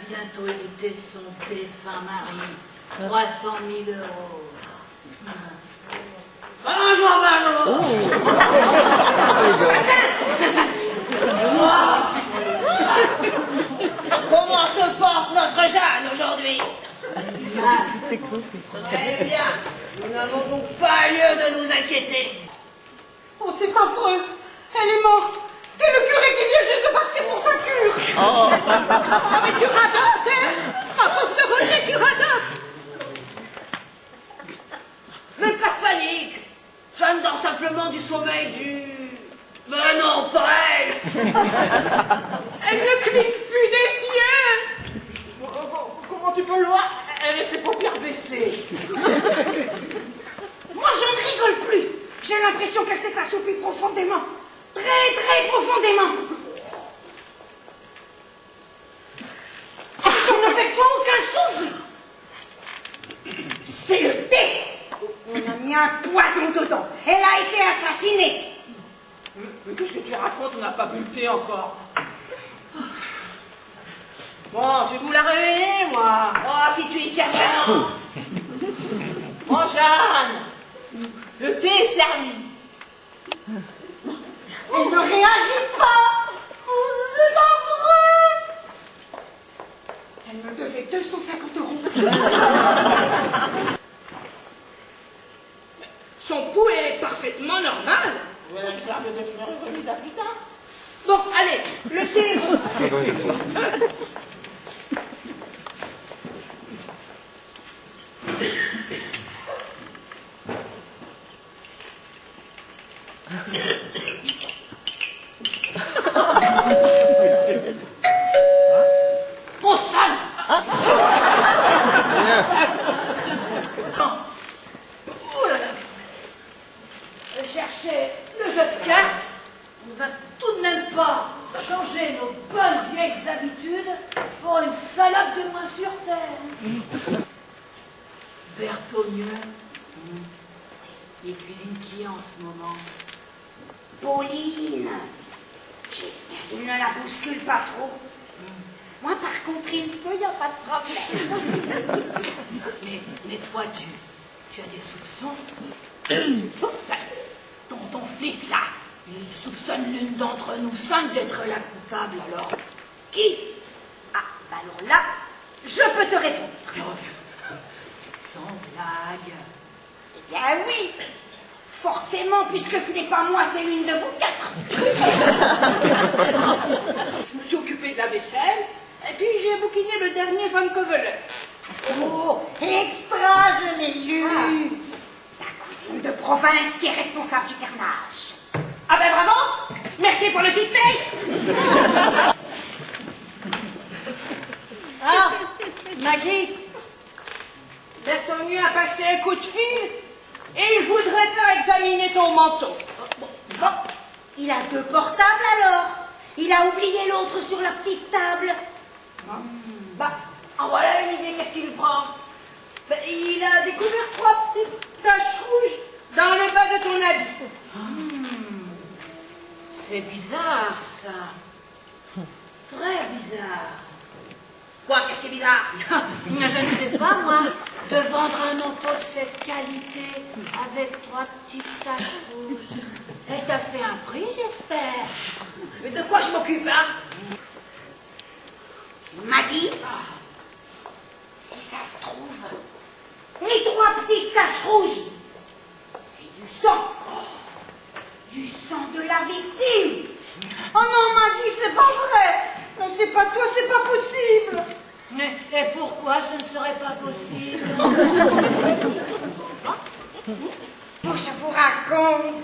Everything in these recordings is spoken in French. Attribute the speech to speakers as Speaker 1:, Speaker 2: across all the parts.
Speaker 1: bientôt hériter de son défunt mari 300 000 euros.
Speaker 2: Bonjour. Comment se porte notre Jeanne aujourd'hui? Très bien. Nous n'avons donc pas lieu de nous inquiéter.
Speaker 3: Oh, c'est affreux. Elle est morte. C'est le curé qui vient juste de partir pour sa cure.
Speaker 4: Oh, mais tu radotes, hein? À force de voter, tu radotes.
Speaker 2: Mais pas de panique. Jeanne dort simplement du sommeil du... Mais non, pas elle.
Speaker 4: Elle ne clique plus des yeux.
Speaker 3: Comment tu peux le voir? Elle a ses paupières baissées. Moi, je ne rigole plus. J'ai l'impression qu'elle s'est assoupie profondément. Très, très profondément. On ne perçoit aucun souffle. C'est le thé. On a mis un poison dedans. Elle a été assassinée. Mais qu'est-ce que tu racontes? On n'a pas bu le thé encore. Bon, je vais vous la réveiller, moi.
Speaker 2: Oh, si tu y tiens vraiment.
Speaker 3: Bon, Jeanne, le thé est servi. Elle ne réagit pas. C'est affreux. Elle me devait 250 euros.
Speaker 4: Son pouls est parfaitement normal.
Speaker 3: Voilà, je l'ai remis ça plus tard.
Speaker 4: Bon, allez, le thé.
Speaker 1: Oh, sale! Oh là là! Chercher le jeu de cartes, on ne va tout de même pas changer nos bonnes vieilles habitudes pour une salope de moins sur terre. Berthaud-Mieux, il cuisine qui en ce moment?
Speaker 3: Pauline, j'espère qu'il ne la bouscule pas trop. Moi, par contre, il peut, il n'y a pas de problème.
Speaker 1: Mais toi, tu as des soupçons? Des soupçons? Ton flic, là, il soupçonne l'une d'entre nous 5 d'être la coupable, alors qui?
Speaker 3: Ah, bah alors là, je peux te répondre.
Speaker 1: Sans blague.
Speaker 3: Eh bien oui, forcément, puisque ce n'est pas moi, c'est l'une de vous 4.
Speaker 4: Je me suis occupée de la vaisselle, et puis j'ai bouquiné le dernier Van Covelet.
Speaker 3: Oh, extra, je l'ai lu. Sa cousine de province qui est responsable du carnage.
Speaker 4: Ah ben bravo! Merci pour le suspense! Ah, Maggie, Berthaud-Mieux a passé un coup de fil et il voudrait faire examiner ton manteau.
Speaker 3: Bon, il a 2 portables alors. Il a oublié l'autre sur la petite table.
Speaker 2: Bah, en voilà une idée, qu'est-ce qu'il prend?
Speaker 4: Ben, il a découvert 3 petites taches rouges dans le bas de ton habit.
Speaker 1: C'est bizarre, ça. Très bizarre.
Speaker 2: Quoi, qu'est-ce qui est bizarre?
Speaker 1: Je ne sais pas, moi, de vendre un manteau de cette qualité avec 3 petites taches rouges. Elle t'a fait un prix, j'espère.
Speaker 2: Mais de quoi je m'occupe, hein?
Speaker 3: Maggie, si ça se trouve, les 3 petites taches rouges, c'est du sang. Du sang de la victime. Oh non, Maggie, c'est pas vrai. Non, c'est pas toi, c'est pas possible.
Speaker 1: Et pourquoi ce ne serait pas possible?
Speaker 3: Faut que je vous raconte.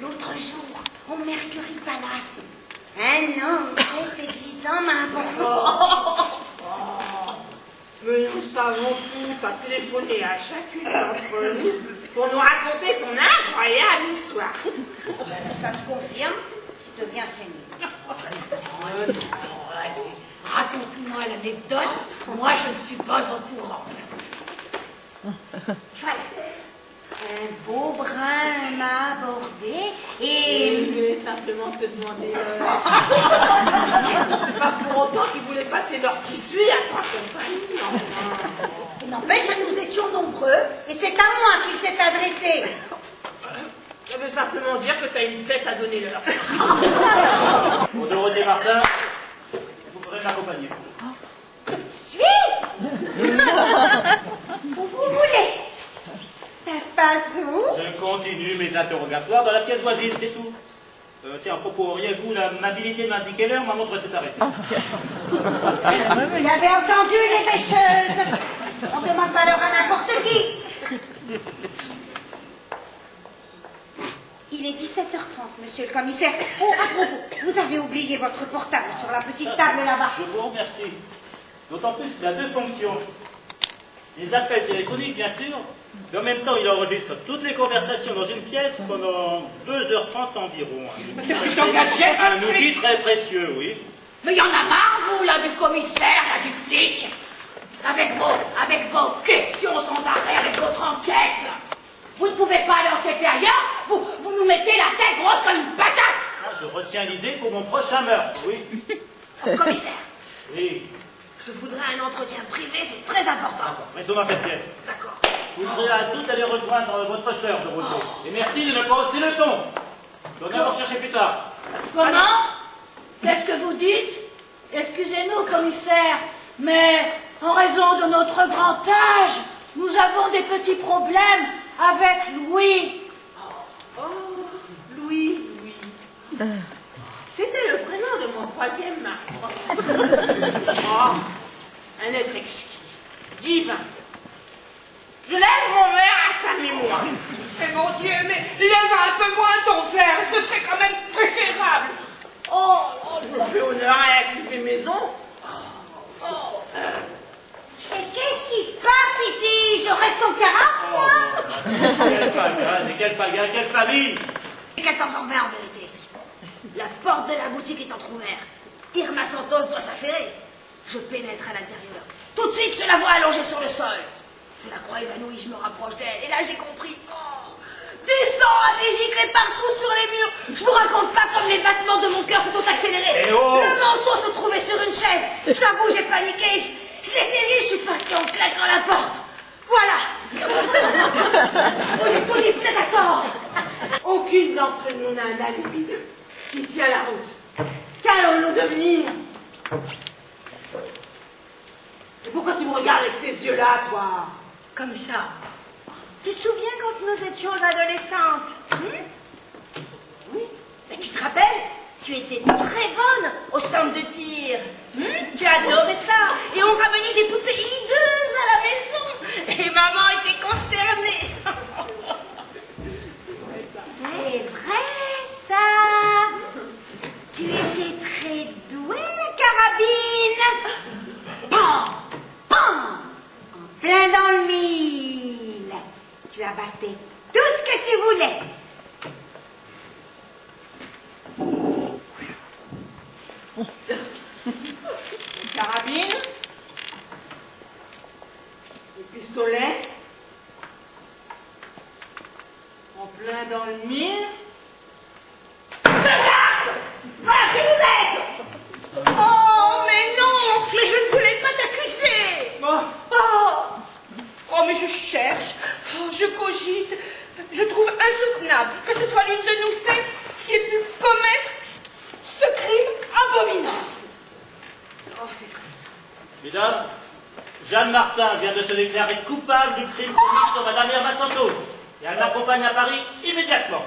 Speaker 3: L'autre jour, au Mercury Palace, un homme très séduisant m'a abordé.
Speaker 2: Mais nous savons tout, à téléphoner à chacune d'entre nous pour nous raconter ton incroyable histoire.
Speaker 3: Ça se confirme, je deviens sénile.
Speaker 1: Raconte-moi l'anecdote. Moi, je ne suis pas au courant.
Speaker 3: Voilà. Un beau brun m'a abordé
Speaker 2: Je
Speaker 3: et...
Speaker 2: voulais simplement te demander C'est pas pour autant qu'ils voulaient passer leur qui suit à ta compagnie, enfin.
Speaker 3: Il n'empêche que nous étions nombreux et c'est à moi qu'il s'est adressé.
Speaker 2: Ça veut simplement dire que t'as une fête à donner leur.
Speaker 5: Pour Dorothée Martin, vous pourrez m'accompagner.
Speaker 3: Suis où vous voulez. Ça se passe où?
Speaker 5: Je continue mes interrogatoires dans la pièce voisine, c'est tout. Tiens, à propos, auriez-vous l'amabilité de m'indiquer l'heure? Ma montre s'est arrêtée.
Speaker 3: Vous avez entendu les pêcheuses? On ne demande pas l'heure à n'importe qui. Il est 17h30, monsieur le commissaire. Oh, à propos, vous avez oublié votre portable sur la petite table là-bas.
Speaker 5: Je vous remercie. D'autant plus qu'il a deux fonctions. Les appels téléphoniques, bien sûr, mais en même temps, il enregistre toutes les conversations dans une pièce pendant 2h30 environ.
Speaker 1: C'est plutôt gadget,
Speaker 5: Un outil très précieux, oui.
Speaker 1: Mais il y en a marre, vous, là, du commissaire, là, du flic. Avec vos questions sans arrêt, avec votre enquête. Vous ne pouvez pas aller enquêter ailleurs, vous nous mettez la tête grosse comme une patate.
Speaker 5: Ça, je retiens l'idée pour mon prochain meurtre, oui.
Speaker 3: Commissaire,
Speaker 5: Oui.
Speaker 3: je voudrais un entretien privé, c'est très important.
Speaker 5: Restons dans cette pièce.
Speaker 3: D'accord.
Speaker 5: Vous voudrez à toutes aller rejoindre votre sœur, Dorothée. Et merci de ne pas hausser le ton. Donnez à vous chercher plus tard.
Speaker 1: Comment? Qu'est-ce que vous dites? Excusez-nous, commissaire, mais en raison de notre grand âge, nous avons des petits problèmes avec Louis.
Speaker 2: Oh, Louis. C'était le prénom de mon troisième mari. Oh, un être exquis, divin. Je lève mon verre à sa mémoire.
Speaker 4: Mais mon Dieu, mais lève un peu moins ton verre, ce serait quand même préférable.
Speaker 2: Oh, je fais honneur à la cuvée maison.
Speaker 3: Et qu'est-ce qui se passe ici? Je reste en carafe, moi?
Speaker 5: Quelle pagane, et quelle pagane, quelle famille.
Speaker 3: J'ai 14 ans en vérité. La porte de la boutique est entrouverte. Irma Santos doit s'affairer. Je pénètre à l'intérieur. Tout de suite, je la vois allongée sur le sol. Je la crois évanouie, je me rapproche d'elle. Et là, j'ai compris. Oh, du sang avait giclé partout sur les murs. Je vous raconte pas comme les battements de mon cœur se sont accélérés.
Speaker 5: Eh oh!
Speaker 3: Le manteau se trouvait sur une chaise. J'avoue, j'ai paniqué. Je l'ai saisi, je suis partie en claquant la porte. Voilà. Je vous ai tout dit, vous êtes d'accord?
Speaker 2: Aucune d'entre nous n'a un alibi qui tient la route. Qu'allons-nous devenir? Et pourquoi tu me regardes avec ces yeux-là, toi?
Speaker 4: Comme ça. Tu te souviens quand nous étions adolescentes?
Speaker 3: Oui, mais tu te rappelles? Tu étais très bonne au stand de tir.
Speaker 4: Tu adorais ça. Et on ramenait des poupées hideuses à la maison. Et maman était consternée.
Speaker 3: C'est vrai, ça. Tu étais très douée, la carabine. Pam, pam, en plein dans le mille. Tu abattais tout ce que tu voulais.
Speaker 2: Carabine, le pistolet, en plein dans le mille.
Speaker 4: Oh, mais non. Mais je ne voulais pas t'accuser. Oh, mais je cherche. Oh, je cogite. Je trouve insoutenable que ce soit l'une de nous sept qui ait pu commettre ce crime abominable.
Speaker 3: Oh, c'est vrai.
Speaker 5: Mesdames, Jeanne Martin vient de se déclarer coupable du crime commis sur Madame Irma Santos. Et elle m'accompagne à Paris immédiatement.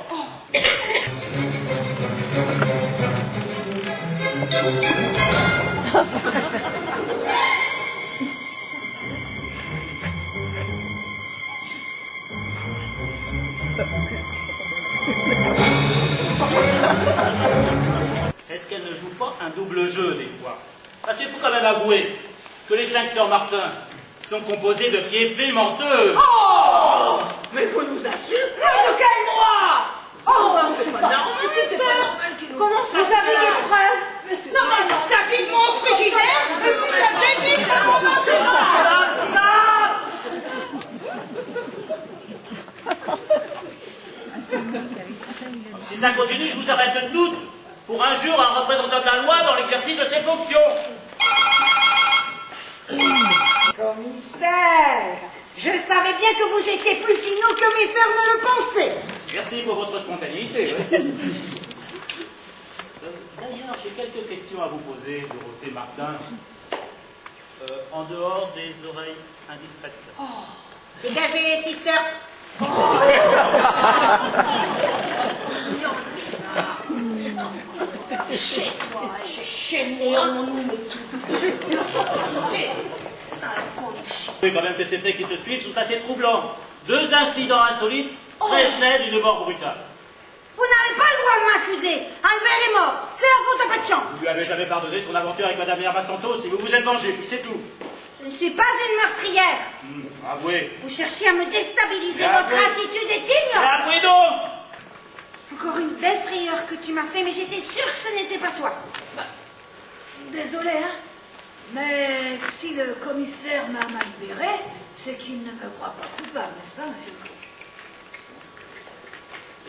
Speaker 5: Est-ce qu'elle ne joue pas un double jeu des fois? Parce qu'il faut quand même avouer que les 5 sœurs Martin sont composées de fiefées menteuses.
Speaker 2: Oh, mais vous nous insultez.
Speaker 3: De quel droit?
Speaker 2: Oh, c'est pas normal,
Speaker 3: C'est pas normal qu'il nous...
Speaker 2: Comment ça
Speaker 3: Vous
Speaker 2: se
Speaker 3: avez
Speaker 2: fait?
Speaker 3: des preuves?
Speaker 4: Non, mais ça vide mon frigidaire et puis ça dédie mon
Speaker 2: Stop, stop.
Speaker 5: ça continue, je vous arrête toutes pour injure à un représentant de la loi dans l'exercice de ses fonctions.
Speaker 3: Commissaire, je savais bien que vous étiez plus finot que mes sœurs ne le pensaient.
Speaker 5: Merci pour votre spontanéité. Oui. D'ailleurs, j'ai quelques questions à vous poser, Dorothée Martin. En dehors des oreilles indiscrètes.
Speaker 3: Dégagez, sisters.
Speaker 1: Chez toi, chez Léon, mais tout.
Speaker 5: Oui, quand même que ces faits qui se suivent sont assez troublants. 2 incidents insolites précèdent une mort brutale.
Speaker 3: Vous n'avez pas le droit de m'accuser. Albert est mort. C'est à vous, t'as pas de chance.
Speaker 5: Vous lui avez jamais pardonné son aventure avec Madame Herba Santos et vous vous êtes vengé, puis c'est tout.
Speaker 3: Je ne suis pas une meurtrière.
Speaker 5: Avouez.
Speaker 3: Vous cherchez à me déstabiliser.
Speaker 5: Mais
Speaker 3: Votre
Speaker 5: avouez.
Speaker 3: attitude est digne.
Speaker 5: Mais avouez donc.
Speaker 3: Encore une belle frayeur que tu m'as fait, mais j'étais sûre que ce n'était pas toi.
Speaker 1: Désolé, hein. Mais si le commissaire m'a libéré, c'est qu'il ne me croit pas coupable, n'est-ce pas, monsieur?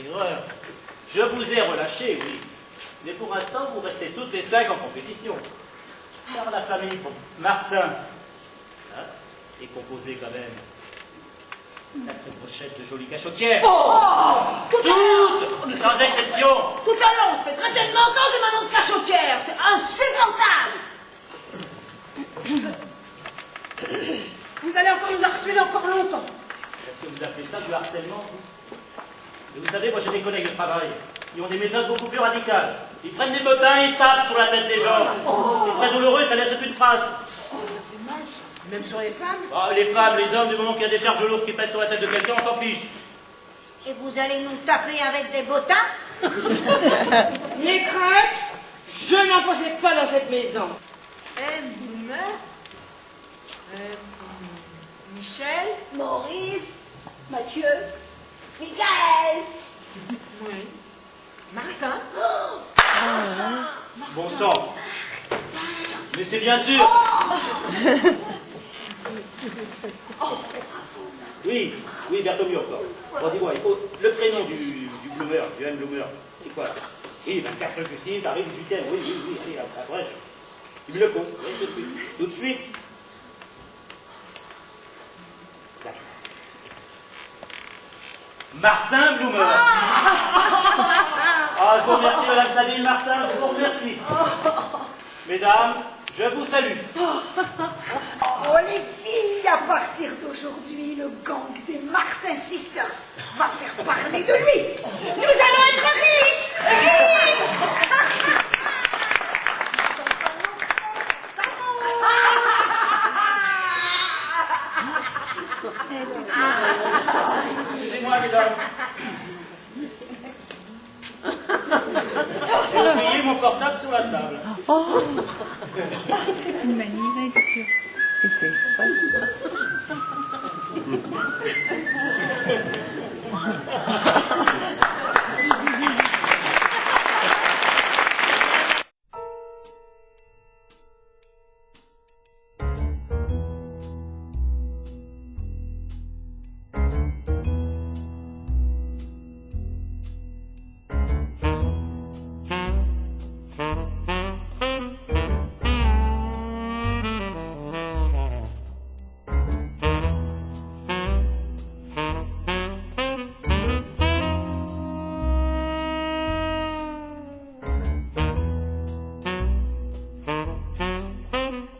Speaker 5: Erreur. Je vous ai relâché, oui. Mais pour l'instant, vous restez toutes les 5 en compétition. Car la famille Martin est composée quand même. Sacrée brochette de jolies cachotières. Toutes, sans exception.
Speaker 3: Tout à l'heure, on se fait traiter de menteuse et maintenant de cachotière. C'est insupportable. Vous allez encore nous harceler encore longtemps.
Speaker 5: Est-ce que vous appelez ça du harcèlement? Et vous savez, moi j'ai des collègues de travail qui ont des méthodes beaucoup plus radicales. Ils prennent des bottins et ils tapent sur la tête des gens. C'est très douloureux, ça laisse aucune trace.
Speaker 2: Même sur les femmes?
Speaker 5: Ah, les femmes, les hommes, du moment qu'il y a des charges lourdes qui pèsent sur la tête de quelqu'un, on s'en fiche.
Speaker 3: Et vous allez nous taper avec des bottins?
Speaker 4: Les craques, je n'en possède pas dans cette maison.
Speaker 2: Boomer, Michel,
Speaker 3: Maurice, Mathieu, Michael.
Speaker 2: oui, Martin.
Speaker 5: Bon sang. Mais c'est bien sûr. Oui, Bertomeu encore. Bon, dis-moi, il faut le prénom du Bloomer, du M. Bloomer. C'est quoi? Oui, 24 Justine, Paris 18e. Oui, allez, après. Il me le faut. Oui, tout de suite. Tout de suite. Martin Bloomer. Ah, je vous remercie, Madame Sabine Martin, je vous remercie. Mesdames, je vous salue.
Speaker 3: Oh les filles, à partir d'aujourd'hui, le gang des Martin Sisters va faire parler de lui.
Speaker 4: Nous allons être riches.
Speaker 5: Excusez-moi, mesdames. J'ai oublié mon portable sur la table.
Speaker 6: Une manie, là, sûr. C'était ça.